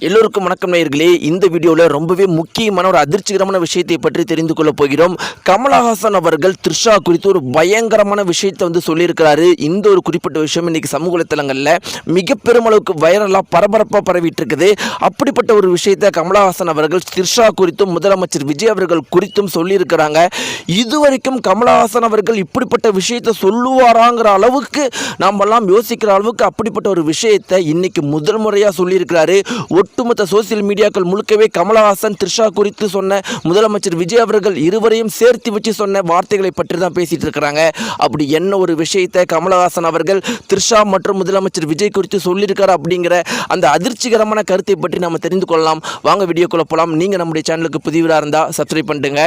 எல்லோருக்கும் வணக்கம் நேயர்களே. இந்த வீடியோவில் ரொம்பவே முக்கியமான ஒரு அதிர்ச்சிகரமான விஷயத்தை பற்றி தெரிந்து கொள்ள போகிறோம். கமலஹாசன் அவர்கள் த்ரிஷா குறித்து ஒரு பயங்கரமான விஷயத்தை சொல்லியிருக்கிறாரு. இந்த ஒரு குறிப்பிட்ட விஷயம் இன்னைக்கு சமூக வலைத்தளங்களில் மிக பெருமளவுக்கு வைரலாக பரபரப்பாக பரவிட்டு இருக்குது. அப்படிப்பட்ட ஒரு விஷயத்தை கமலஹாசன் அவர்கள் த்ரிஷா குறித்தும் முதலமைச்சர் விஜய் அவர்கள் குறித்தும் சொல்லியிருக்கிறாங்க. இதுவரைக்கும் கமலஹாசன் அவர்கள் இப்படிப்பட்ட விஷயத்தை சொல்லுவாராங்கிற அளவுக்கு நாமெல்லாம் யோசிக்கிற அளவுக்கு அப்படிப்பட்ட ஒரு விஷயத்தை இன்னைக்கு முதல் முறையாக சொல்லியிருக்கிறாரு. ஒட்டுமொத்த சோசியல் மீடியாக்கள் முழுக்கவே கமலஹாசன் த்ரிஷா குறித்து சொன்ன முதலமைச்சர் விஜய் அவர்கள் இருவரையும் சேர்த்து வச்சு சொன்ன வார்த்தைகளை பற்றி தான் பேசிட்டு இருக்கிறாங்க. அப்படி என்ன ஒரு விஷயத்தை கமலஹாசன் அவர்கள் த்ரிஷா மற்றும் முதலமைச்சர் விஜய் குறித்து சொல்லியிருக்காரு அப்படிங்கிற அந்த அதிர்ச்சிகரமான கருத்தை பற்றி நம்ம தெரிந்து கொள்ளலாம். வாங்க வீடியோக்குள்ள போகலாம். நீங்கள் நம்முடைய சேனலுக்கு புதியவராக இருந்தால் சப்ஸ்கிரைப் பண்ணுங்க.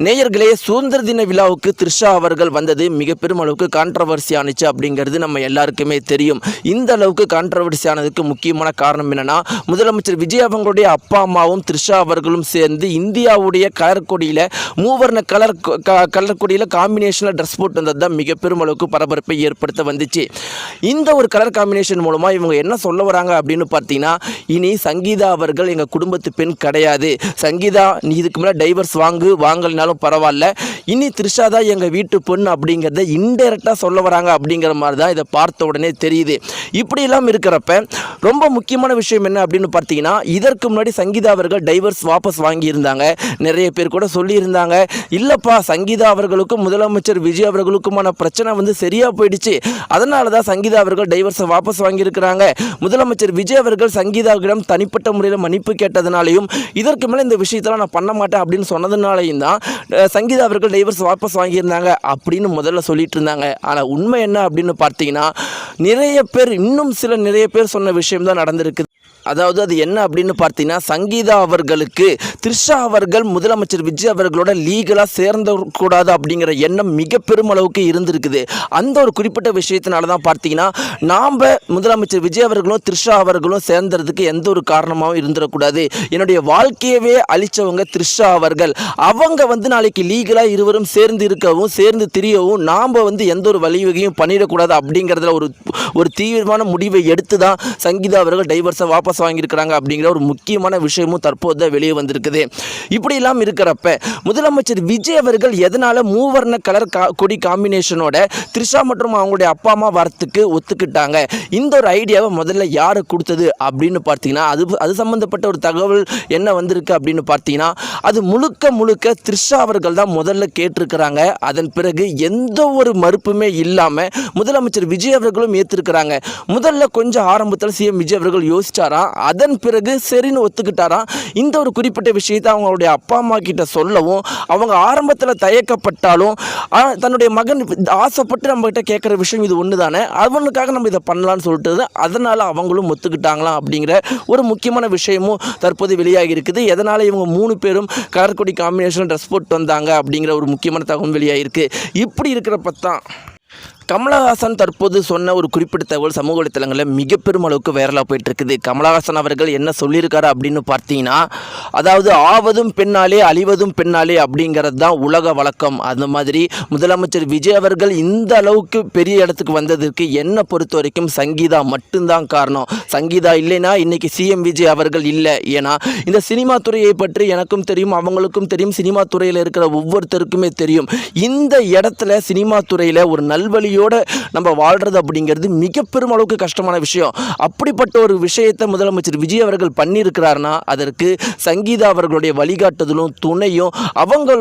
நேயர்களே, சுதந்திர தின விழாவுக்கு த்ரிஷா அவர்கள் வந்தது மிக பெரும் அளவுக்கு கான்ட்ரவர்சி ஆனிச்சு அப்படிங்கிறது நம்ம எல்லாருக்குமே தெரியும். இந்த அளவுக்கு கான்ட்ரவர்சி ஆனதுக்கு முக்கியமான காரணம் என்னன்னா, முதலமைச்சர் விஜய் அவங்களுடைய அப்பா அம்மாவும் த்ரிஷா அவர்களும் சேர்ந்து இந்தியாவுடைய கலர்கொடியில் மூவர்ண கலர்கொடியில் காம்பினேஷனில் ட்ரெஸ் போட்டு வந்தது தான் மிக பெரும் அளவுக்கு பரபரப்பை ஏற்படுத்த வந்துச்சு. இந்த ஒரு கலர் காம்பினேஷன் மூலமாக இவங்க என்ன சொல்ல வராங்க அப்படின்னு பார்த்தீங்கன்னா, இனி சங்கீதா அவர்கள் எங்கள் குடும்பத்து பெண் கிடையாது, சங்கீதா நீ இதுக்கு மேலே டைவர்ஸ் வாங்கலினாலும் பரவாயில்ல, இனி த்ரிஷா தான் எங்கள் வீட்டு பொண்ணு அப்படிங்கிறத இன்டைரக்டாக சொல்ல வராங்க அப்படிங்கிற மாதிரி தான் இதை பார்த்த உடனே தெரியுது. இப்படியெல்லாம் இருக்கிறப்ப ரொம்ப முக்கியமான விஷயம் என்ன அப்படின்னு பார்த்தீங்கன்னா, இதற்கு முன்னாடி சங்கீதா அவர்கள் டைவர்ஸ் வாபஸ் வாங்கியிருந்தாங்க. நிறைய பேர் கூட சொல்லியிருந்தாங்க, இல்லைப்பா சங்கீதா அவர்களுக்கும் முதலமைச்சர் விஜய் அவர்களுக்குமான பிரச்சனை சரியாக போயிடுச்சு, அதனால தான் சங்கீதா அவர்கள் டைவர்ஸை வாபஸ் வாங்கியிருக்கிறாங்க. முதலமைச்சர் விஜய் அவர்கள் சங்கீதாவிடம் தனிப்பட்ட முறையில் மன்னிப்பு கேட்டதுனாலையும் இதற்கு மேலே இந்த விஷயத்தெல்லாம் நான் பண்ண மாட்டேன் அப்படின்னு சொன்னதுனாலையும் தான் சங்கீதா அவர்கள் டைவர்ஸ் வாபஸ் வாங்கியிருந்தாங்க அப்படின்னு முதல்ல சொல்லிட்டு இருந்தாங்க. ஆனால் உண்மை என்ன அப்படின்னு பார்த்தீங்கன்னா, இன்னும் நிறைய பேர் சொன்ன விஷயம் தான் நடந்திருக்கு. அதாவது அது என்ன அப்படின்னு பார்த்தீங்கன்னா, சங்கீதா அவர்களுக்கு த்ரிஷா அவர்கள் முதலமைச்சர் விஜய் அவர்களோட லீகலாக சேர்ந்தக்கூடாது அப்படிங்கிற எண்ணம் மிக பெருமளவுக்கு இருந்திருக்குது. அந்த ஒரு குறிப்பிட்ட விஷயத்தினால தான் பார்த்தீங்கன்னா, நாம் முதலமைச்சர் விஜய் அவர்களும் த்ரிஷா அவர்களும் சேர்ந்ததுக்கு எந்த ஒரு காரணமாகவும் இருந்துடக்கூடாது, என்னுடைய வாழ்க்கையவே அழித்தவங்க த்ரிஷா அவர்கள், அவங்க நாளைக்கு லீகலாக இருவரும் சேர்ந்து இருக்கவும் சேர்ந்து திரியவும் நாம் எந்த ஒரு வழிவகையும் பண்ணிடக்கூடாது அப்படிங்கிறதுல ஒரு தீவிரமான முடிவை எடுத்து தான் சங்கீதா அவர்கள் டைவர்ஸை வாபஸ் வாங்கியிருக்கிறாங்க அப்படிங்கிற ஒரு முக்கியமான விஷயமும் தற்போது வெளியே வந்திருக்குது. இப்படியெல்லாம் இருக்கிறப்ப முதலமைச்சர் விஜய் அவர்கள் எதனால் மூவர்ண கலர் கொடி காம்பினேஷனோட த்ரிஷா மற்றும் அவங்களுடைய அப்பா அம்மா வரத்துக்கு ஒத்துக்கிட்டாங்க, இந்த ஒரு ஐடியாவை முதல்ல யார் கொடுத்தது அப்படின்னு பார்த்தீங்கன்னா, அது சம்பந்தப்பட்ட ஒரு தகவல் என்ன வந்திருக்கு அப்படின்னு பார்த்தீங்கன்னா, அது முழுக்க த்ரிஷா அவர்கள் தான் முதல்ல கேட்டிருக்கிறாங்க. அதன் பிறகு எந்த ஒரு மறுப்புமே இல்லாமல் முதலமைச்சர் விஜய் அவர்களும் ஏற்றிருக்கிறாங்க. முதல்ல கொஞ்சம் ஆரம்பத்தில் சிஎம் விஜய் அவர்கள் யோசிச்சாராம், அதன் பிறகு சரின்னு ஒத்துக்கிட்டாராம். இந்த ஒரு குறிப்பிட்ட விஷயத்தை அவங்களுடைய அப்பா அம்மா கிட்ட சொல்லவும் அவங்க ஆரம்பத்தில் தயக்கப்பட்டாலும் தன்னுடைய மகன் ஆசைப்பட்டு நம்ம கிட்ட கேட்குற விஷயம் இது ஒன்று தானே, அவனுக்காக நம்ம இதை பண்ணலான்னு சொல்லிட்டு அதனால் அவங்களும் ஒத்துக்கிட்டாங்களாம் அப்படிங்கிற ஒரு முக்கியமான விஷயமும் தற்போது வெளியாகி இருக்குது. எதனால் இவங்க 3 பேரும் கலர்கொடி காம்பினேஷன் ட்ரெஸ் போட்டு வந்தாங்க அப்படிங்கிற ஒரு முக்கியமான தகவல் வெளியாகிருக்கு. இப்படி இருக்கிறப்ப தான் கமலஹாசன் தற்போது சொன்ன ஒரு குறிப்பிட்ட தகவல் சமூக வலைத்தளங்களில் மிக பெரும் அளவுக்கு வைரலாக போயிட்டு இருக்குது. கமலஹாசன் அவர்கள் என்ன சொல்லியிருக்காரு அப்படின்னு பார்த்தீங்கன்னா, அதாவது ஆவதும் பெண்ணாலே அழிவதும் பெண்ணாலே அப்படிங்கிறது தான் உலக வழக்கம். அந்த மாதிரி முதலமைச்சர் விஜய் அவர்கள் இந்த அளவுக்கு பெரிய இடத்துக்கு வந்ததற்கு என்னை பொறுத்த வரைக்கும் சங்கீதா மட்டும்தான் காரணம். சங்கீதா இல்லைன்னா இன்னைக்கு சிஎம் விஜய் அவர்கள் இல்லை. ஏன்னா இந்த சினிமா துறையை பற்றி எனக்கும் தெரியும், அவங்களுக்கும் தெரியும், சினிமா துறையில் இருக்கிற ஒவ்வொருத்தருக்குமே தெரியும். இந்த இடத்துல சினிமா துறையில் ஒரு நல்வழி நம்ம வாழ்றது அப்படிங்கிறது மிக பெரும் அளவுக்கு கஷ்டமான விஷயம். அப்படிப்பட்ட ஒரு விஷயத்தை முதலமைச்சர் விஜய் அவர்கள் பண்ணியிருக்கிறார்னா அதற்கு சங்கீதா அவர்களுடைய வழிகாட்டுதலும் துணையும் அவங்க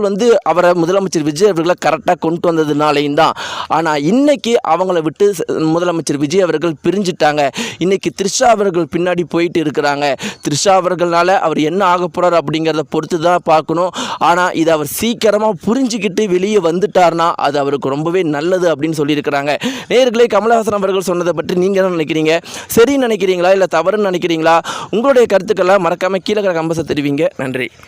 அவரை முதலமைச்சர் விஜய் அவர்களை கரெக்டாக கொண்டு வந்ததுனாலையும் தான். ஆனால் இன்னைக்கு அவங்கள விட்டு முதலமைச்சர் விஜய் அவர்கள் பிரிஞ்சுட்டாங்க. இன்னைக்கு த்ரிஷா அவர்கள் பின்னாடி போயிட்டு இருக்கிறாங்க. த்ரிஷா அவர்களால் அவர் என்ன ஆக போறார் அப்படிங்கிறத பொறுத்து தான் பார்க்கணும். ஆனால் இதை அவர் சீக்கிரமாக புரிஞ்சுக்கிட்டு வெளியே வந்துட்டார்னா அது அவருக்கு ரொம்பவே நல்லது அப்படின்னு சொல்லியிருக்கிறாங்க. நேயர்களே, கமலஹாசன் அவர்கள் சொன்னதை பற்றி நீங்கள் என்ன நினைக்கிறீங்க? சரின்னு நினைக்கிறீங்களா இல்லை தவறுன்னு நினைக்கிறீங்களா? உங்களுடைய கருத்துக்களை மறக்காமல் கீழே கம்பச தெரிவிங்க. நன்றி.